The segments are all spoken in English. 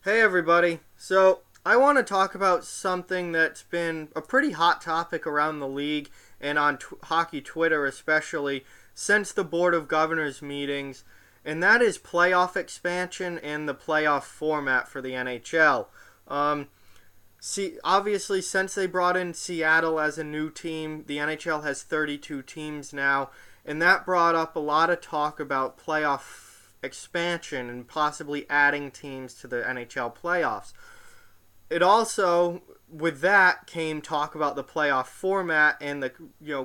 Hey everybody. So, I want to talk about something that's been a pretty hot topic around the league and on hockey Twitter especially since the Board of Governors meetings, and that is playoff expansion and the playoff format for the NHL. Um, Obviously, since they brought in Seattle as a new team, the NHL has 32 teams now, and that brought up a lot of talk about playoff expansion and possibly adding teams to the NHL playoffs. It also, with that, came talk about the playoff format and the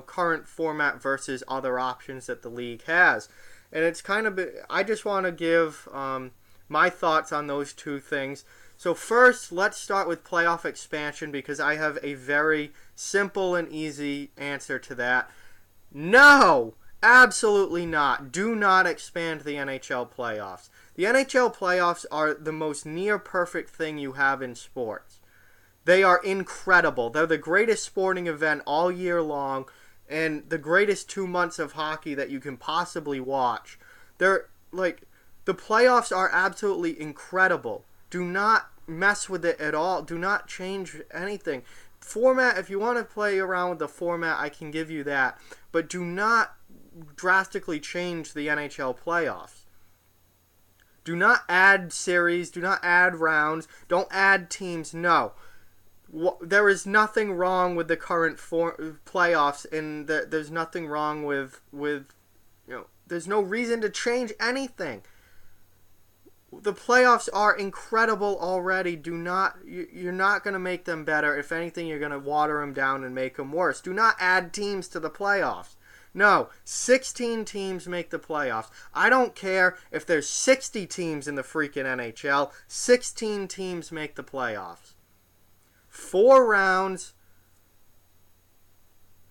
current format versus other options that the league has. And it's kind of, I just want to give my thoughts on those two things. So first, let's start with playoff expansion because I have a very simple and easy answer to that. No! Absolutely not. Do not expand the NHL playoffs. The NHL playoffs are the most near perfect thing you have in sports. They are incredible. They're the greatest sporting event all year long and the greatest 2 months of hockey that you can possibly watch. They're like the playoffs are absolutely incredible. Do not mess with it at all. Do not change anything. Format, if you want to play around with the format, I can give you that. But do not drastically change the NHL playoffs. Do not add series, do not add rounds, don't add teams. No. There is nothing wrong with the current playoffs, and there's nothing wrong with there's no reason to change anything. The playoffs are incredible already. You're not going to make them better. If anything, you're going to water them down and make them worse. Do not add teams to the playoffs. No, 16 teams make the playoffs. I don't care if there's 60 teams in the freaking NHL. 16 teams make the playoffs. 4 rounds,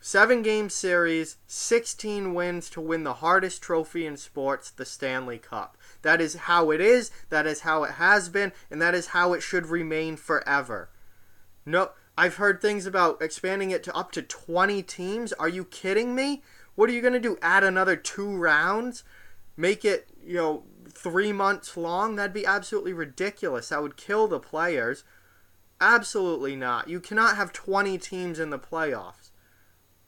7-game series, 16 wins to win the hardest trophy in sports, the Stanley Cup. That is how it is, that is how it has been, and that is how it should remain forever. No, I've heard things about expanding it to up to 20 teams. Are you kidding me? What are you going to do? Add another 2 rounds? Make it, 3 months long? That'd be absolutely ridiculous. That would kill the players. Absolutely not. You cannot have 20 teams in the playoffs.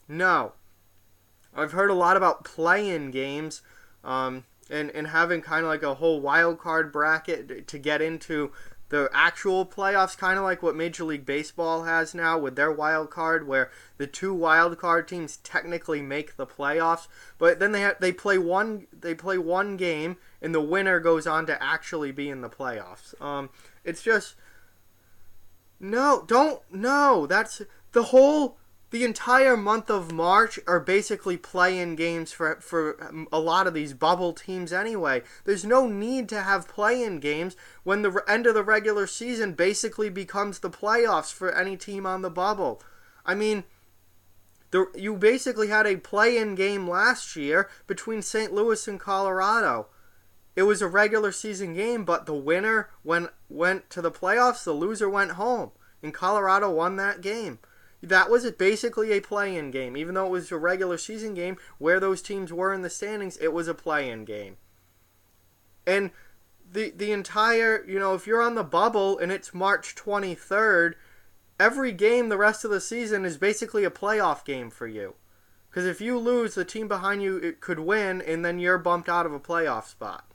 No. I've heard a lot about play-in games and having kind of like a whole wild card bracket to get into the actual playoffs, kind of like what Major League Baseball has now with their wild card, where the 2 wild card teams technically make the playoffs, but then they play one game, and the winner goes on to actually be in the playoffs. It's just no. That's the entire month of March are basically play-in games for a lot of these bubble teams anyway. There's no need to have play-in games when the end of the regular season basically becomes the playoffs for any team on the bubble. I mean, you basically had a play-in game last year between St. Louis and Colorado. It was a regular season game, but the winner went to the playoffs, the loser went home, and Colorado won that game. That was basically a play-in game. Even though it was a regular season game, where those teams were in the standings, it was a play-in game. And the entire, if you're on the bubble and it's March 23rd, every game the rest of the season is basically a playoff game for you. Because if you lose, the team behind you could win, and then you're bumped out of a playoff spot.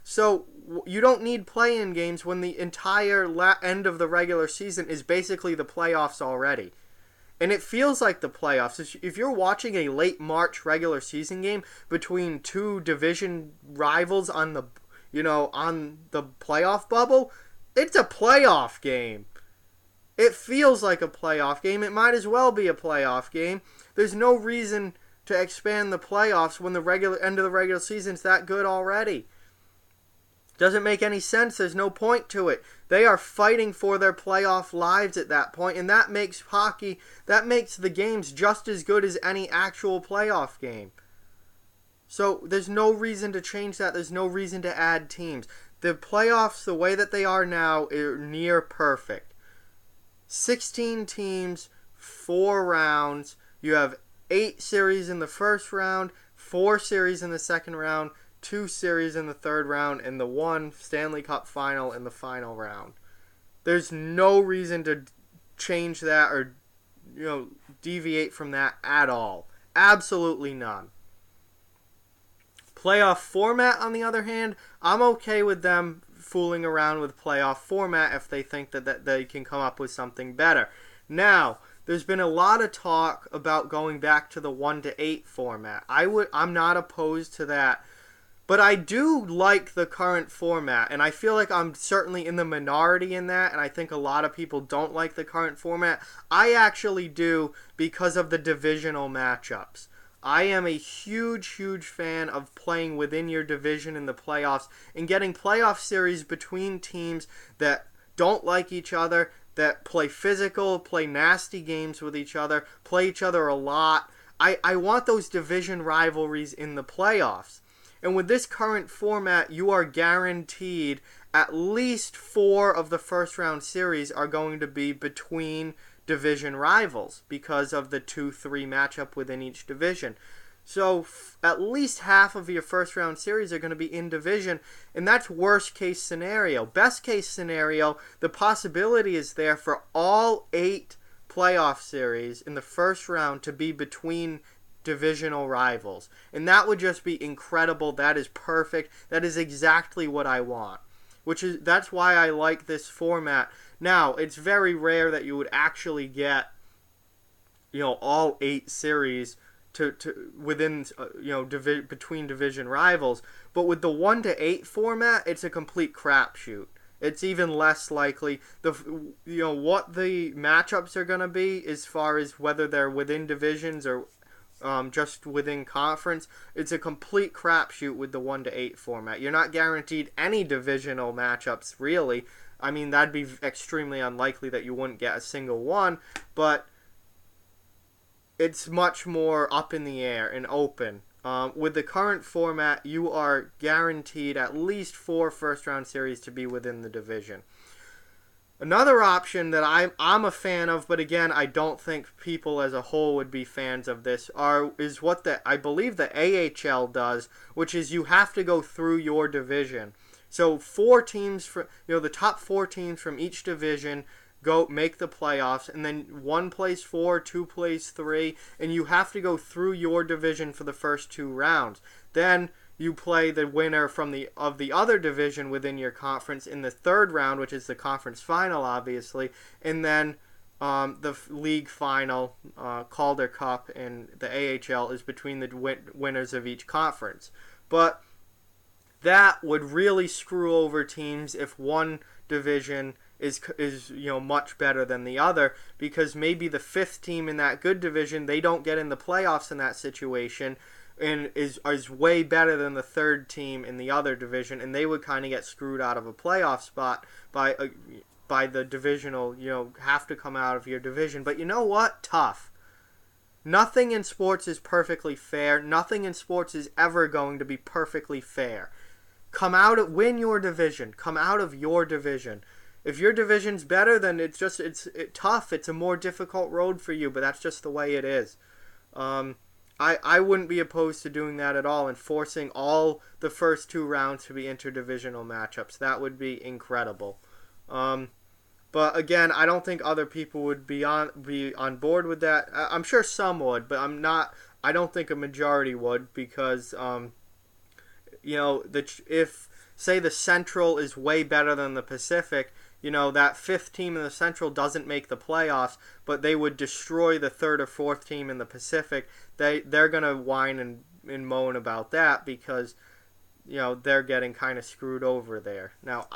So you don't need play-in games when the entire end of the regular season is basically the playoffs already. And it feels like the playoffs. If you're watching a late March regular season game between 2 division rivals on the playoff bubble, it's a playoff game. It feels like a playoff game. It might as well be a playoff game. There's no reason to expand the playoffs when the end of the regular season's that good already. Doesn't make any sense. There's no point to it. They are fighting for their playoff lives at that point, and that makes the games just as good as any actual playoff game. So there's no reason to change that. There's no reason to add teams. The playoffs, the way that they are now, are near perfect. 16 teams, 4 rounds. You have 8 series in the first round, 4 series in the second round, 2 series in the third round and the 1 Stanley Cup final in the final round. There's no reason to change that or deviate from that at all. Absolutely none. Playoff format, on the other hand, I'm okay with them fooling around with playoff format if they think that they can come up with something better. Now, there's been a lot of talk about going back to the 1-8 format. I'm not opposed to that. But I do like the current format, and I feel like I'm certainly in the minority in that, and I think a lot of people don't like the current format. I actually do because of the divisional matchups. I am a huge, huge fan of playing within your division in the playoffs and getting playoff series between teams that don't like each other, that play physical, play nasty games with each other, play each other a lot. I want those division rivalries in the playoffs. And with this current format, you are guaranteed at least 4 of the first round series are going to be between division rivals because of the 2-3 matchup within each division. So at least half of your first round series are going to be in division, and that's worst case scenario. Best case scenario, the possibility is there for all 8 playoff series in the first round to be between divisional rivals, and that would just be incredible. That is perfect. That is exactly what I want, that's why I like this format. Now, it's very rare that you would actually get all 8 series to within between division rivals, but with the 1-8 format, it's a complete crapshoot. It's even less likely. What the matchups are going to be as far as whether they're within divisions or just within conference, it's a complete crapshoot with the 1-8 format. You're not guaranteed any divisional matchups, really. I mean, that'd be extremely unlikely that you wouldn't get a single one, but it's much more up in the air and open. With the current format, you are guaranteed at least 4 first-round series to be within the division. Another option that I'm a fan of, but again, I don't think people as a whole would be fans of this, is what I believe the AHL does, which is you have to go through your division. So 4 teams, the top 4 teams from each division go make the playoffs, and then 1 plays 4, 2 plays 3, and you have to go through your division for the first 2 rounds. Then you play the winner of the other division within your conference in the 3rd round, which is the conference final, obviously, and then the league final, Calder Cup, and the AHL is between the winners of each conference. But that would really screw over teams if one division is much better than the other, because maybe the 5th team in that good division, they don't get in the playoffs in that situation, and is way better than the 3rd team in the other division, and they would kind of get screwed out of a playoff spot by the divisional, have to come out of your division. But you know what? Tough. Nothing in sports is perfectly fair. Nothing in sports is ever going to be perfectly fair. Win your division. Come out of your division. If your division's better, then it's tough. It's a more difficult road for you, but that's just the way it is. I wouldn't be opposed to doing that at all and forcing all the first 2 rounds to be interdivisional matchups. That would be incredible. But again, I don't think other people would be on board with that. I'm sure some would, but I don't think a majority would, because if say the Central is way better than the Pacific, that 5th team in the Central doesn't make the playoffs, but they would destroy the 3rd or 4th team in the Pacific. They're going to whine and moan about that because, they're getting kind of screwed over there. Now,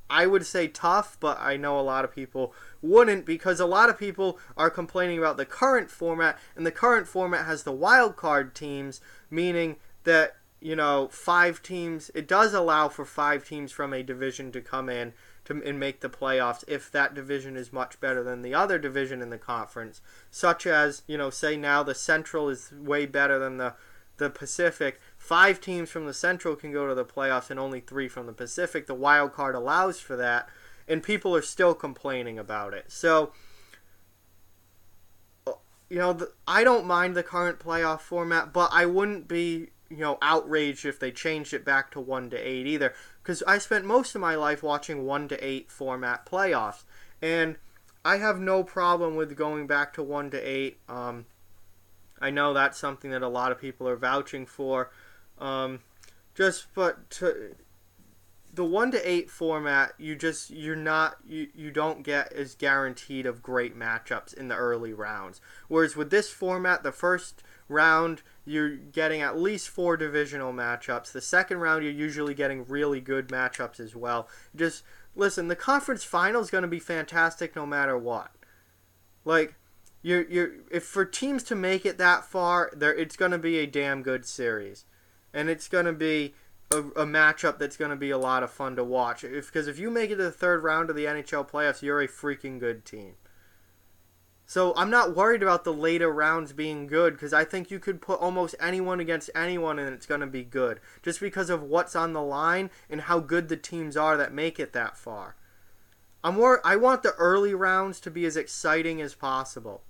I would say tough, but I know a lot of people wouldn't, because a lot of people are complaining about the current format, and the current format has the wild card teams, meaning that, 5 teams, it does allow for 5 teams from a division to come in and make the playoffs if that division is much better than the other division in the conference, such as, say now the Central is way better than the Pacific. 5 teams from the Central can go to the playoffs and only 3 from the Pacific. The wild card allows for that, and people are still complaining about it. So, I don't mind the current playoff format, but I wouldn't be outraged if they changed it back to 1-8 either, because I spent most of my life watching 1-8 format playoffs, and I have no problem with going back to 1-8. I know that's something that a lot of people are vouching for. The 1-8 format, you don't get as guaranteed of great matchups in the early rounds. Whereas with this format, the first round you're getting at least 4 divisional matchups. The second round you're usually getting really good matchups as well. Just listen, the conference final is going to be fantastic no matter what. Like, if for teams to make it that far, it's going to be a damn good series, and it's going to be a matchup that's going to be a lot of fun to watch. Because if you make it to the third round of the NHL playoffs, you're a freaking good team. So I'm not worried about the later rounds being good, because I think you could put almost anyone against anyone and it's going to be good, just because of what's on the line and how good the teams are that make it that far. I want the early rounds to be as exciting as possible.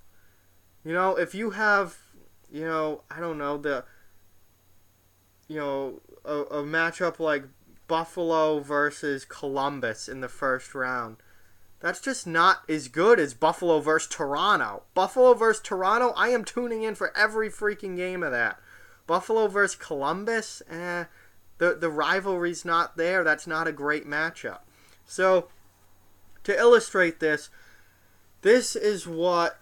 If you have, I don't know, a matchup like Buffalo versus Columbus in the first round, that's just not as good as Buffalo versus Toronto. Buffalo versus Toronto, I am tuning in for every freaking game of that. Buffalo versus Columbus, the rivalry's not there. That's not a great matchup. So, to illustrate this is what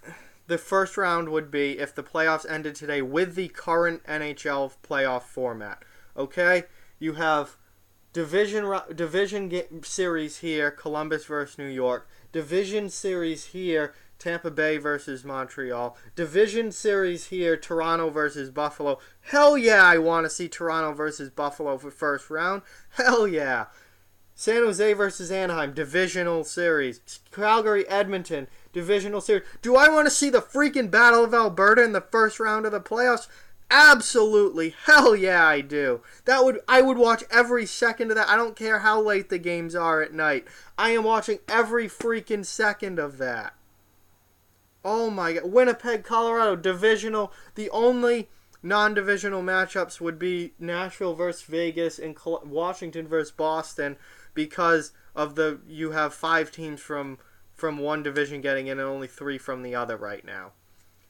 the first round would be if the playoffs ended today with the current NHL playoff format. Okay? You have division series here, Columbus versus New York. Division series here, Tampa Bay versus Montreal. Division series here, Toronto versus Buffalo. Hell yeah, I want to see Toronto versus Buffalo for first round. Hell yeah. San Jose versus Anaheim, divisional series. Calgary, Edmonton, divisional series. Do I want to see the freaking Battle of Alberta in the first round of the playoffs? Absolutely. Hell yeah, I do. I would watch every second of that. I don't care how late the games are at night. I am watching every freaking second of that. Oh my god. Winnipeg, Colorado, divisional. The only non-divisional matchups would be Nashville versus Vegas and Washington versus Boston, because of you have 5 teams from one division getting in and only 3 from the other right now.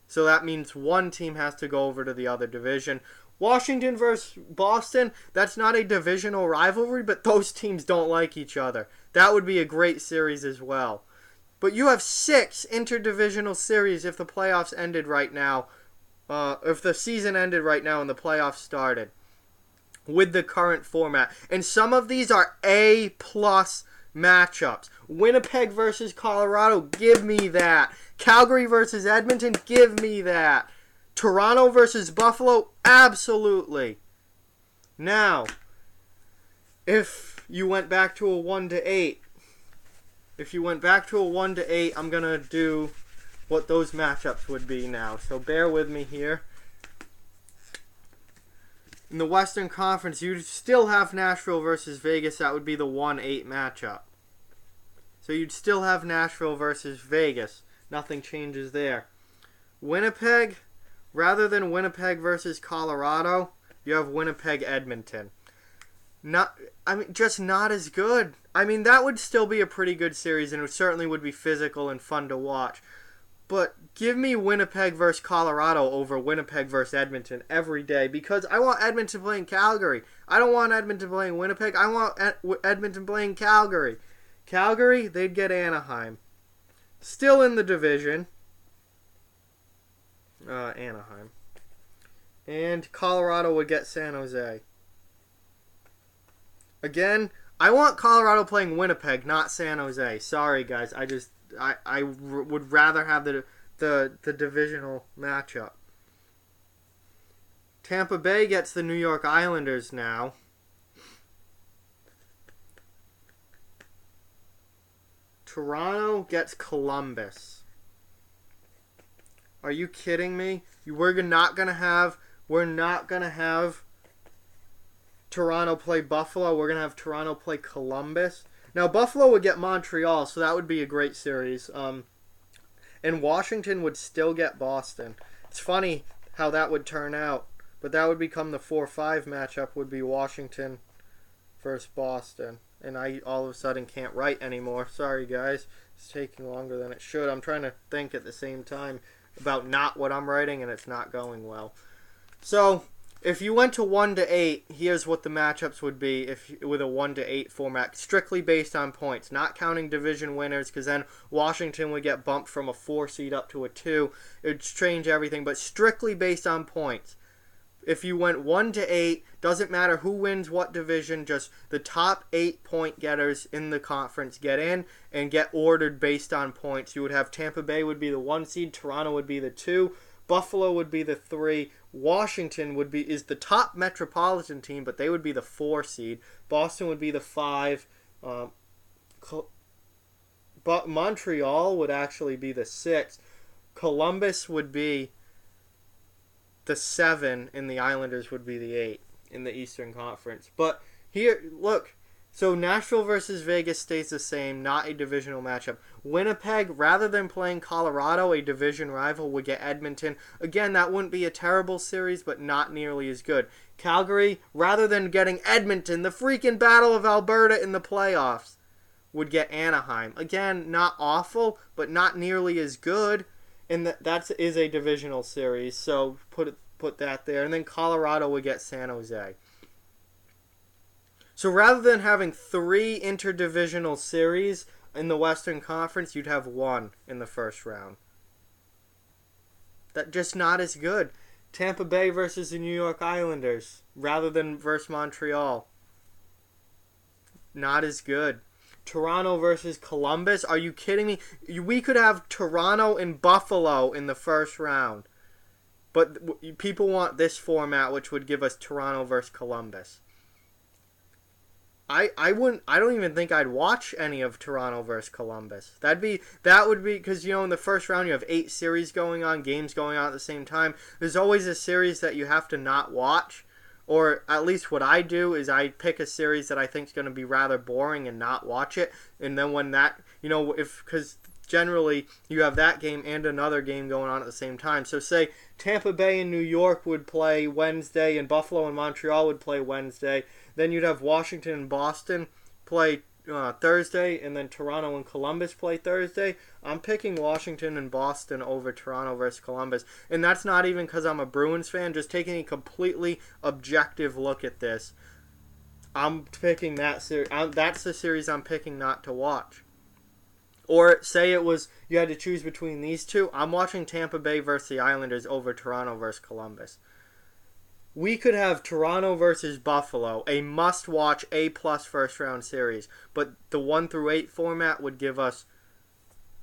So that means one team has to go over to the other division. Washington versus Boston, that's not a divisional rivalry, but those teams don't like each other. That would be a great series as well. But you have 6 interdivisional series if the playoffs ended right now. If the season ended right now and the playoffs started with the current format. And some of these are A-plus matchups. Winnipeg versus Colorado, give me that. Calgary versus Edmonton, give me that. Toronto versus Buffalo, absolutely. Now, if you went back to a 1-8, I'm going to do what those matchups would be now. So bear with me here. In the Western Conference, you still have Nashville versus Vegas. That would be the 1-8 matchup. So you'd still have Nashville versus Vegas. Nothing changes there. Winnipeg, rather than Winnipeg versus Colorado, you have Winnipeg Edmonton. Just not as good. That would still be a pretty good series, and it certainly would be physical and fun to watch. But give me Winnipeg versus Colorado over Winnipeg versus Edmonton every day, because I want Edmonton playing Calgary. I don't want Edmonton playing Winnipeg. I want Edmonton playing Calgary. Calgary, they'd get Anaheim. Still in the division. Anaheim. And Colorado would get San Jose. Again, I want Colorado playing Winnipeg, not San Jose. Sorry, guys. I would rather have the divisional matchup. Tampa Bay gets the New York Islanders now. Toronto gets Columbus. Are you kidding me? We're not gonna have Toronto play Buffalo. We're gonna have Toronto play Columbus. Now Buffalo would get Montreal, so that would be a great series. And Washington would still get Boston. It's funny how that would turn out. But that would become the 4-5 matchup would be Washington versus Boston. And I all of a sudden can't write anymore. Sorry, guys. It's taking longer than it should. I'm trying to think at the same time about not what I'm writing, and it's not going well. So, if you went to 1-8, here's what the matchups would be with a 1-8 format, strictly based on points, not counting division winners, because then Washington would get bumped from a 4 seed up to a 2. It would change everything, but strictly based on points. If you went 1-8, doesn't matter who wins what division, just the top 8 point getters in the conference get in and get ordered based on points. You would have Tampa Bay would be the 1 seed, Toronto would be the 2, Buffalo would be the 3, Washington is the top metropolitan team, but they would be the 4 seed. Boston would be the 5. But Montreal would actually be the 6. Columbus would be the 7, and the Islanders would be the 8 in the Eastern Conference. But here, look, so Nashville versus Vegas stays the same, not a divisional matchup. Winnipeg, rather than playing Colorado, a division rival, would get Edmonton. Again, that wouldn't be a terrible series, but not nearly as good. Calgary, rather than getting Edmonton, the freaking Battle of Alberta in the playoffs, would get Anaheim. Again, not awful, but not nearly as good. And that is a divisional series, so put that there. And then Colorado would get San Jose. So rather than having 3 interdivisional series in the Western Conference, you'd have 1 in the first round. That's just not as good. Tampa Bay versus the New York Islanders, rather than versus Montreal. Not as good. Toronto versus Columbus. Are you kidding me? We could have Toronto and Buffalo in the first round. But people want this format, which would give us Toronto versus Columbus. I don't even think I'd watch any of Toronto versus Columbus. That would be because in the first round you have 8 series going on, games going on at the same time. There's always a series that you have to not watch. Or at least what I do is I pick a series that I think is going to be rather boring and not watch it. And then when that, because generally you have that game and another game going on at the same time. So say Tampa Bay and New York would play Wednesday and Buffalo and Montreal would play Wednesday. Then you'd have Washington and Boston play Thursday, and then Toronto and Columbus play Thursday. I'm picking Washington and Boston over Toronto versus Columbus. And that's not even because I'm a Bruins fan, just taking a completely objective look at this. I'm picking that series. That's the series I'm picking not to watch. Or say it was you had to choose between these two. I'm watching Tampa Bay versus the Islanders over Toronto versus Columbus. We could have Toronto versus Buffalo, a must-watch A-plus first-round series. But the 1-8 format would give us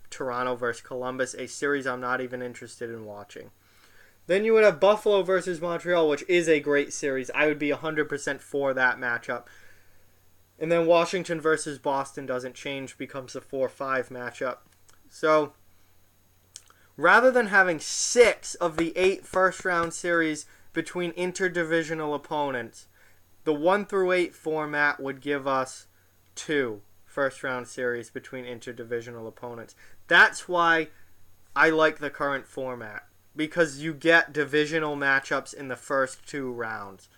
Toronto versus Columbus, a series I'm not even interested in watching. Then you would have Buffalo versus Montreal, which is a great series. I would be 100% for that matchup. And then Washington versus Boston doesn't change, becomes a 4-5 matchup. So, rather than having 6 of the 8 first-round series between interdivisional opponents, the 1-8 format would give us 2 first-round series between interdivisional opponents. That's why I like the current format, because you get divisional matchups in the first 2 rounds.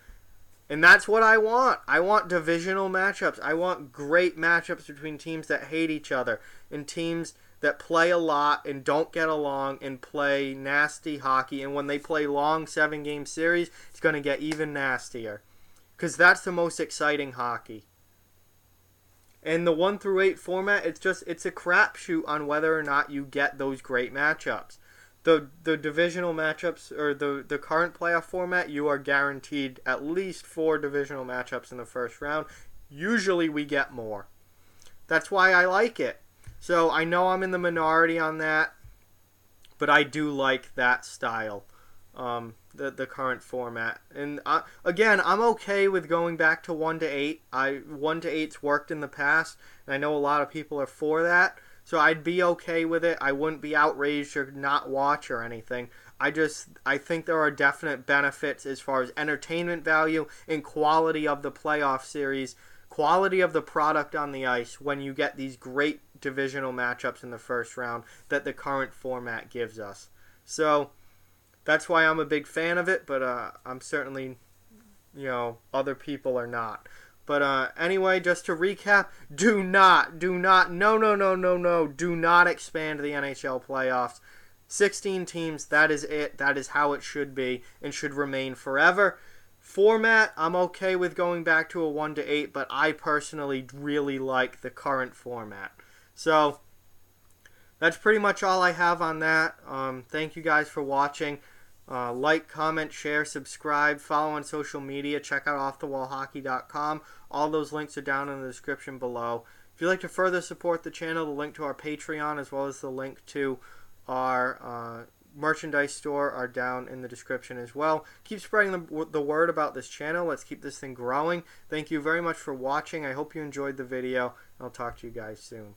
And that's what I want. I want divisional matchups. I want great matchups between teams that hate each other and teams that play a lot and don't get along and play nasty hockey. And when they play long 7-game series, it's going to get even nastier. Because that's the most exciting hockey. And the 1-8 format, it's a crapshoot on whether or not you get those great matchups. The divisional matchups, or the current playoff format, you are guaranteed at least 4 divisional matchups in the first round. Usually we get more. That's why I like it. So I know I'm in the minority on that, but I do like that style, the current format. And again, I'm okay with going back to 1-8. 1-8's worked in the past, and I know a lot of people are for that. So I'd be okay with it. I wouldn't be outraged or not watch or anything. I think there are definite benefits as far as entertainment value and quality of the playoff series, quality of the product on the ice when you get these great divisional matchups in the first round that the current format gives us. So that's why I'm a big fan of it, but I'm certainly, other people are not. But anyway, just to recap, do not, no, no, no, no, no, do not expand the NHL playoffs. 16 teams, that is it. That is how it should be and should remain forever. Format, I'm okay with going back to a 1-8, but I personally really like the current format. So, that's pretty much all I have on that. Thank you guys for watching. Like, comment, share, subscribe, follow on social media. Check out offthewallhockey.com. All those links are down in the description below. If you'd like to further support the channel, the link to our Patreon as well as the link to our merchandise store are down in the description as well. Keep spreading the word about this channel. Let's keep this thing growing. Thank you very much for watching. I hope you enjoyed the video. I'll talk to you guys soon.